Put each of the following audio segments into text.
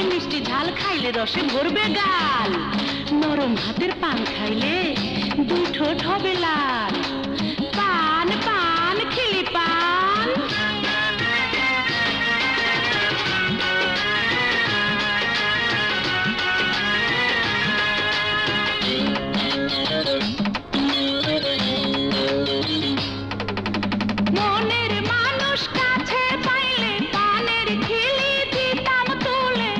মিষ্টি ঝাল খাইলে রসে ভরবে গাল, নরম হাতের পান খাইলে দুই ঠোঁট হবে লাল। পান পান খিলি পান, মনের মানুষ কাছে পাইলে পানের খিলি দিতাম তুলে।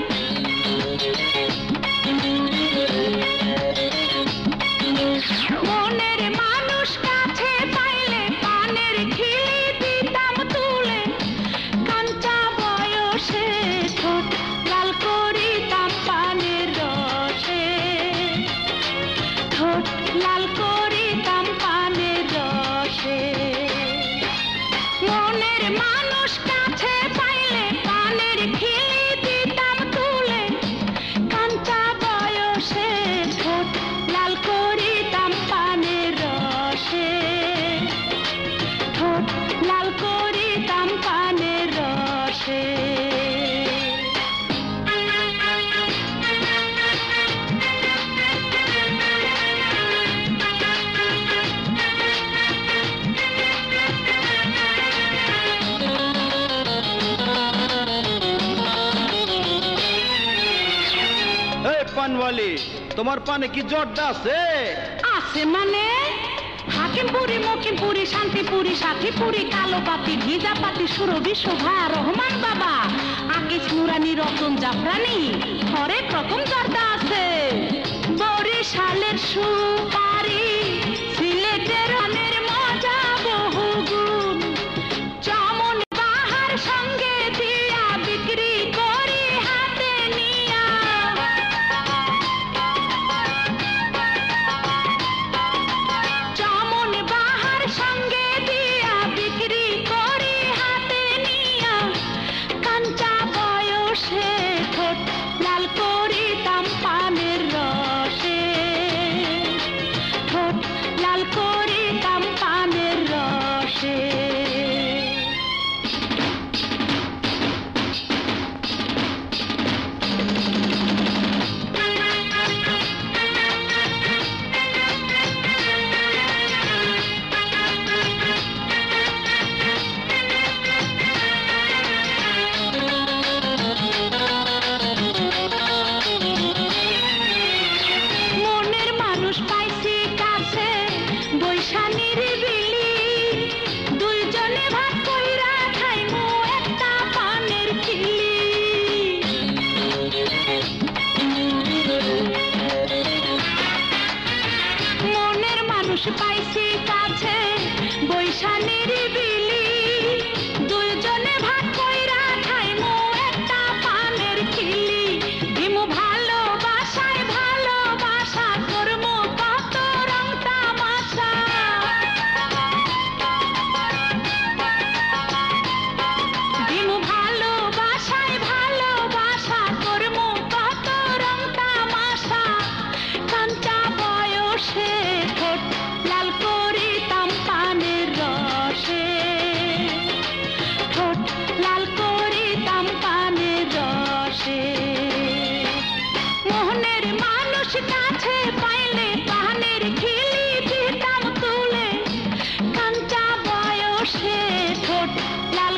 মনের মানুষ কাছে পাইলে পানের খিলি দিতাম তুলে। কাঞ্চা বয়সে ঠোঁট লাল করিতাম পানের রসে, ঠোঁট লাল করিতাম পানের রসে। মনের মানুষ কাছে পাইলে পানের খিলি দিতাম তুলে। কাঞ্চা বয়সে ঠোঁট লাল করিতাম পানের রসে, ঠোঁট লাল করিতাম পানের রসে। পানওয়ালি, তোমার পানে কি জর্দা আছে? আছে মানে হাকিমপুরি, মকিমপুরি, শান্তিপুরি, সাথীপুরি, কালো পাতি, ভিজা পাতি, সুরভি, শোভা, রহমান বাবা, আকিস, নুরানি, রতন, জাফরানি, হরেক রকম জর্দা আছে। বরিশালের সুপারি, সিলেটের রনের মজা বহুগুণ, চমন বাহার সঙ্গে দিয়া বিক্রি করি হাতে নিয়া। চমন বাহার সঙ্গে দিয়া বিক্রি করি হাতে নিয়া। কাঞ্চা বয়সে ঠোঁট লাল করিতাম পানের রসে, ঠোঁট লাল করিতাম পানের রসে। মনের মানুষ পাইছি কাছে বৈশা নিরিবিলি, দুইজনে ভাগ কইরা খাইমু একটা পানের খিলি। মনের মানুষ পাইছি কাছে বৈশা নিরিবিলি, দুইজনে ভাগ কইরা খাইমু একটা পানের খিলি। দিমু ভালোবাসায় ভালোবাসা, করমু কত রং তামাশা। দিমু ভালোবাসায় ভালোবাসা, করমু কত রং তামাশা। কাঞ্চা বয়সে ঠোঁট লাল করিতাম পানের রসে, ঠোঁট লাল করিতাম পানের রসে। মোহনের মানুষ কাছে পাইলে পানের খিলি দিতাম তুলে। কাঞ্চা বয়সে ঠোঁট লাল